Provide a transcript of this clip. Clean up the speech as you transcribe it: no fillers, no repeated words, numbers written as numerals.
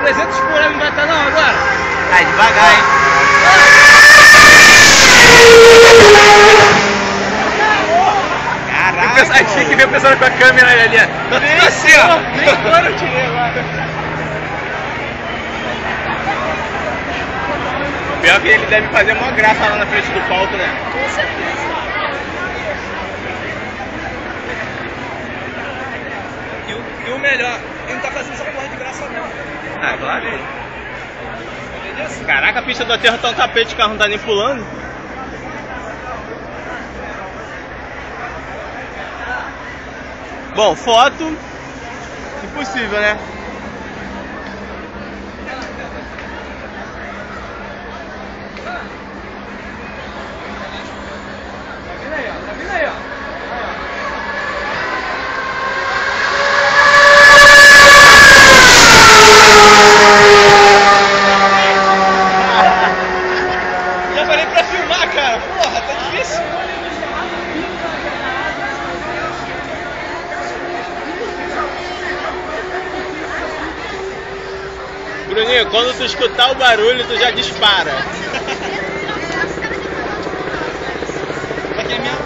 300 por hora não vai estar não agora? Tá devagar, hein? Caraca! A gente tem que ver o pessoal com a câmera ali. Tá assim, ó. Nem quando eu tirei agora. Pior que ele deve fazer uma graça lá na frente do palco, né? Com certeza. E o melhor, ele não tá fazendo essa porra de graça não. Ah, claro. Beleza? Caraca, a pista do aterro tá um tapete, o carro não tá nem pulando. Bom, foto. Impossível, né? Tá vindo aí, ó. Tá vindo aí, ó. Já parei pra filmar, cara. Porra, tá difícil. Bruninho, quando tu escutar o barulho, tu já dispara. É que a minha...